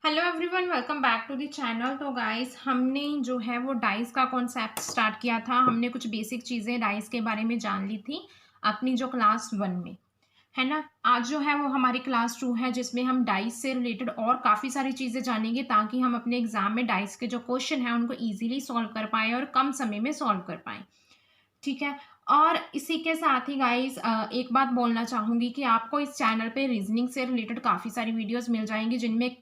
Hello everyone, welcome back to the channel. तो guys, हमने जो है वो डाइस का कॉन्सेप्ट स्टार्ट किया था। हमने कुछ बेसिक चीज़ें डाइस के बारे में जान ली थी अपनी जो क्लास 1 में, है ना। आज जो है वो हमारी क्लास 2 है, जिसमें हम डाइस से रिलेटेड और काफ़ी सारी चीज़ें जानेंगे ताकि हम अपने एग्जाम में डाइस के जो क्वेश्चन हैं उनको ईजिली सॉल्व कर पाएँ और कम समय में सॉल्व कर पाएँ। ठीक है। और इसी के साथ ही गाइस, एक बात बोलना चाहूँगी कि आपको इस चैनल पे रीजनिंग से रिलेटेड काफ़ी सारी वीडियोस मिल जाएंगी, जिनमें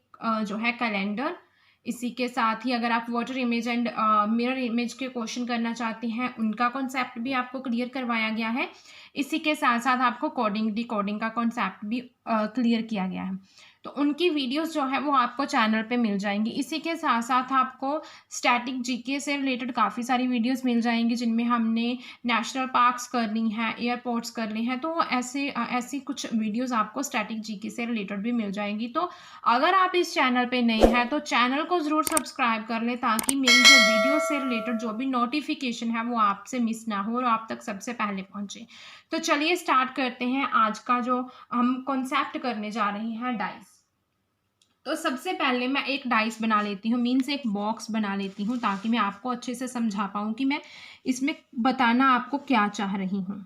जो है कैलेंडर, इसी के साथ ही अगर आप water image and mirror image के क्वेश्चन करना चाहते हैं उनका कॉन्सेप्ट भी आपको क्लियर करवाया गया है। इसी के साथ साथ आपको कोडिंग डिकोडिंग का कॉन्सेप्ट भी क्लियर किया गया है। तो उनकी वीडियोस जो है वो आपको चैनल पे मिल जाएंगी। इसी के साथ साथ आपको स्टैटिक जीके से रिलेटेड काफ़ी सारी वीडियोस मिल जाएंगी, जिनमें हमने नेशनल पार्क्स करनी है, एयरपोर्ट्स करने हैं। तो ऐसी कुछ वीडियोस आपको स्टैटिक जीके से रिलेटेड भी मिल जाएंगी। तो अगर आप इस चैनल पे नए हैं तो चैनल को ज़रूर सब्सक्राइब कर लें, ताकि मेरी जो वीडियो से रिलेटेड जो भी नोटिफिकेशन है वो आपसे मिस ना हो और आप तक सबसे पहले पहुंचे। तो चलिए स्टार्ट करते हैं आज का जो हम कॉन्सेप्ट करने जा रहे हैं, डाइस। तो सबसे पहले मैं एक डाइस बना लेती हूँ, मीन्स एक बॉक्स बना लेती हूँ, ताकि मैं आपको अच्छे से समझा पाऊँ कि मैं इसमें बताना आपको क्या चाह रही हूँ।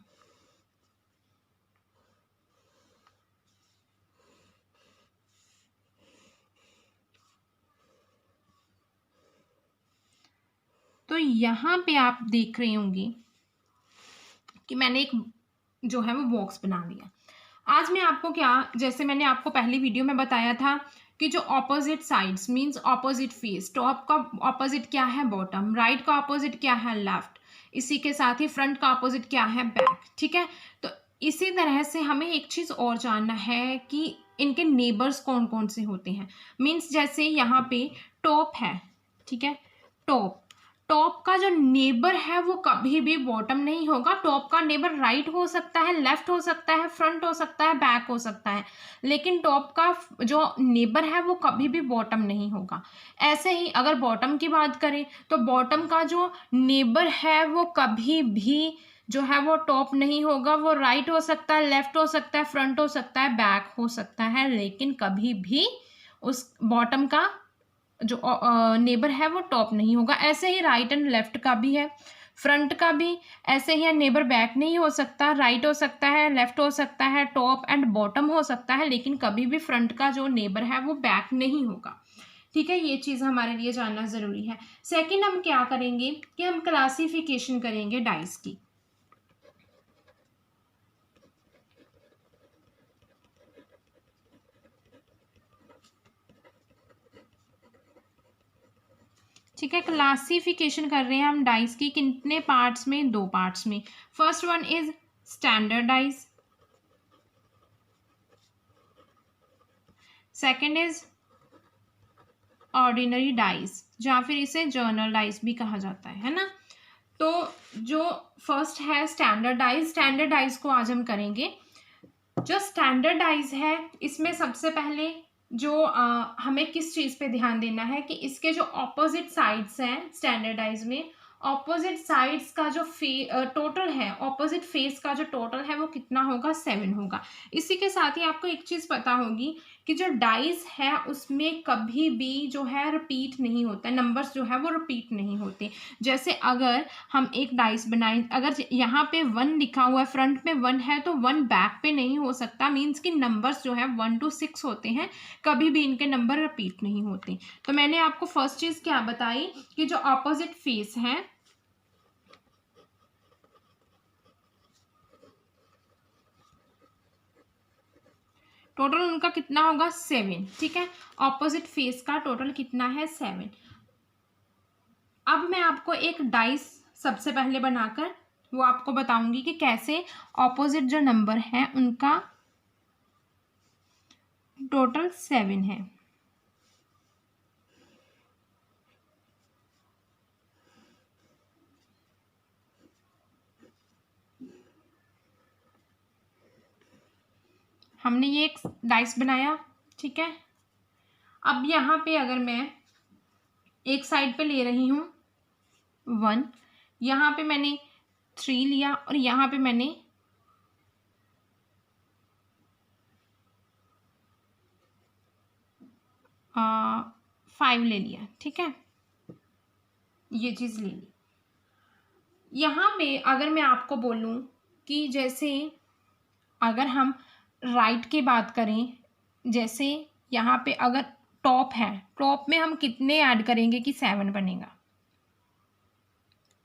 तो यहाँ पे आप देख रहे होंगे कि मैंने एक जो है वो बॉक्स बना लिया। आज मैं आपको क्या, जैसे मैंने आपको पहली वीडियो में बताया था कि जो opposite sides means opposite face, top का ऑपोजिट क्या है बॉटम, राइट का ऑपोजिट क्या है लेफ्ट, इसी के साथ ही फ्रंट का ऑपोजिट क्या है बैक। ठीक है। तो इसी तरह से हमें एक चीज और जानना है कि इनके नेबर्स कौन कौन से होते हैं। मींस जैसे यहाँ पे टॉप है, ठीक है। टॉप टॉप का जो नेबर है वो कभी भी बॉटम नहीं होगा। टॉप का नेबर राइट हो सकता है, लेफ्ट हो सकता है, फ्रंट हो सकता है, बैक हो सकता है, लेकिन टॉप का जो नेबर है वो कभी भी बॉटम नहीं होगा। ऐसे ही अगर बॉटम की बात करें तो बॉटम का जो नेबर है वो कभी भी जो है वो टॉप नहीं होगा। वो राइट हो सकता है, लेफ्ट हो सकता है, फ्रंट हो सकता है, बैक हो सकता है, लेकिन कभी भी उस बॉटम का जो नेबर है वो टॉप नहीं होगा। ऐसे ही राइट एंड लेफ्ट का भी है, फ्रंट का भी ऐसे ही है। नेबर बैक नहीं हो सकता, राइट हो सकता है, लेफ्ट हो सकता है, टॉप एंड बॉटम हो सकता है, लेकिन कभी भी फ्रंट का जो नेबर है वो बैक नहीं होगा। ठीक है, ये चीज़ हमारे लिए जानना ज़रूरी है। सेकंड, हम क्या करेंगे कि हम क्लासिफिकेशन करेंगे डाइस की। ठीक है, क्लासिफिकेशन कर रहे हैं हम डाइस की कितने पार्ट्स में, दो पार्ट्स में। First one is standard dice, second is ordinary dice, या फिर इसे जर्नल डाइस भी कहा जाता है ना। तो जो फर्स्ट है स्टैंडर्ड डाइस, स्टैंडर्ड डाइस को आज हम करेंगे। जो स्टैंडर्ड डाइस है इसमें सबसे पहले जो हमें किस चीज़ पे ध्यान देना है कि इसके जो ऑपोजिट साइड्स हैं स्टैंडर्ड डाइस में, ऑपोजिट साइड्स का जो टोटल है, ऑपोजिट फेस का जो टोटल है वो कितना होगा, 7 होगा। इसी के साथ ही आपको एक चीज़ पता होगी कि जो डाइस है उसमें कभी भी जो है रिपीट नहीं होता, नंबर्स जो है वो रिपीट नहीं होते। जैसे अगर हम एक डाइस बनाएं, अगर यहाँ पे 1 लिखा हुआ है, फ्रंट में 1 है, तो 1 बैक पे नहीं हो सकता। मीन्स कि नंबर्स जो है 1 to 6 होते हैं, कभी भी इनके नंबर रिपीट नहीं होते। तो मैंने आपको फर्स्ट चीज़ क्या बताई कि जो ऑपोजिट फेस है, टोटल उनका कितना होगा, 7। ठीक है, ऑपोजिट फेस का टोटल कितना है, 7। अब मैं आपको एक डाइस सबसे पहले बनाकर वो आपको बताऊंगी कि कैसे ऑपोजिट जो नंबर है उनका टोटल 7 है। हमने ये एक डाइस बनाया, ठीक है। अब यहाँ पे अगर मैं एक साइड पे ले रही हूँ 1, यहाँ पे मैंने 3 लिया और यहाँ पे मैंने 5 ले लिया, ठीक है, ये चीज़ ले ली। यहाँ पे अगर मैं आपको बोलूँ कि जैसे अगर हम राइट की बात करें, जैसे यहाँ पे अगर टॉप है, टॉप में हम कितने ऐड करेंगे कि 7 बनेगा?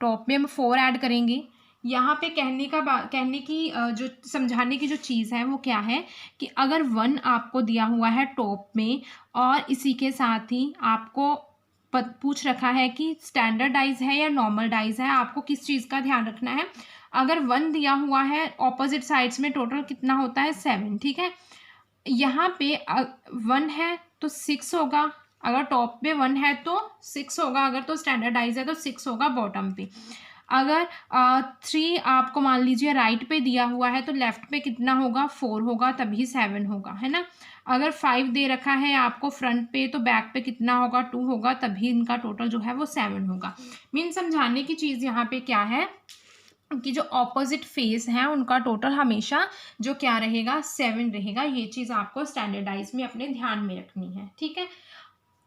टॉप में हम 4 ऐड करेंगे। यहाँ पे कहने की जो समझाने की जो चीज़ है वो क्या है कि अगर 1 आपको दिया हुआ है टॉप में और इसी के साथ ही आपको पूछ रखा है कि स्टैंडर्ड डाइज है या नॉर्मल डाइज है, आपको किस चीज़ का ध्यान रखना है। अगर 1 दिया हुआ है, ऑपोजिट साइड्स में टोटल कितना होता है? 7, ठीक है। यहाँ पे 1 है तो 6 होगा, अगर टॉप पे 1 है तो 6 होगा, अगर तो स्टैंडर्डाइज है तो 6 होगा बॉटम पे। अगर 3 आपको मान लीजिए राइट पे दिया हुआ है तो लेफ्ट पे कितना होगा? 4 होगा, तभी 7 होगा, है ना। अगर 5 दे रखा है आपको फ्रंट पे तो बैक पे कितना होगा? 2 होगा, तभी इनका टोटल जो है वो 7 होगा। मीन समझाने की चीज़ यहाँ पे क्या है कि जो ऑपोजिट फेस हैं उनका टोटल हमेशा जो क्या रहेगा? 7 रहेगा। ये चीज़ आपको स्टैंडर्डाइज में अपने ध्यान में रखनी है, ठीक है।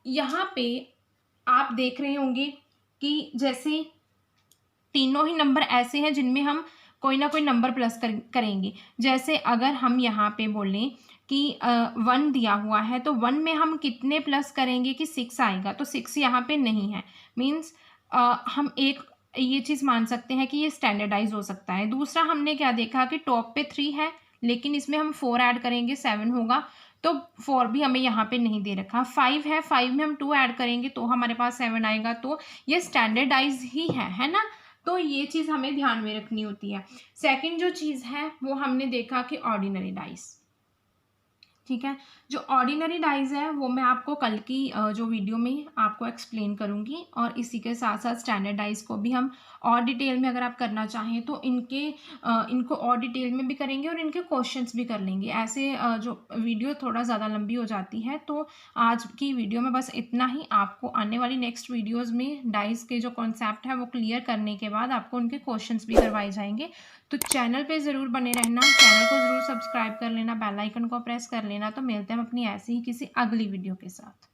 यहाँ पे आप देख रहे होंगे कि जैसे तीनों ही नंबर ऐसे हैं जिनमें हम कोई ना कोई नंबर प्लस करेंगे। जैसे अगर हम यहाँ पे बोलें कि 1 दिया हुआ है तो 1 में हम कितने प्लस करेंगे कि 6 आएगा, तो 6 यहाँ पे नहीं है। मीन्स हम एक ये चीज़ मान सकते हैं कि ये स्टैंडर्डाइज हो सकता है। दूसरा हमने क्या देखा कि टॉप पे 3 है लेकिन इसमें हम 4 ऐड करेंगे 7 होगा, तो 4 भी हमें यहाँ पे नहीं दे रखा। 5 है, 5 में हम 2 ऐड करेंगे तो हमारे पास 7 आएगा, तो ये स्टैंडर्डाइज ही है ना। तो ये चीज़ हमें ध्यान में रखनी होती है। सेकंड जो चीज़ है वो हमने देखा कि ऑर्डिनरी डाइस, ठीक है। जो ऑर्डिनरी डाइज है वो मैं आपको कल की जो वीडियो में आपको एक्सप्लेन करूंगी, और इसी के साथ साथ स्टैंडर्ड डाइज को भी हम और डिटेल में अगर आप करना चाहें तो इनको और डिटेल में भी करेंगे और इनके क्वेश्चंस भी कर लेंगे। ऐसे जो वीडियो थोड़ा ज़्यादा लंबी हो जाती है, तो आज की वीडियो में बस इतना ही। आपको आने वाली नेक्स्ट वीडियोज़ में डाइज के जो कॉन्सेप्ट है वो क्लियर करने के बाद आपको उनके क्वेश्चंस भी करवाए जाएंगे। तो चैनल पे ज़रूर बने रहना, चैनल को ज़रूर सब्सक्राइब कर लेना, बेल आइकन को प्रेस कर लेना। तो मिलते हैं हम अपनी ऐसी ही किसी अगली वीडियो के साथ।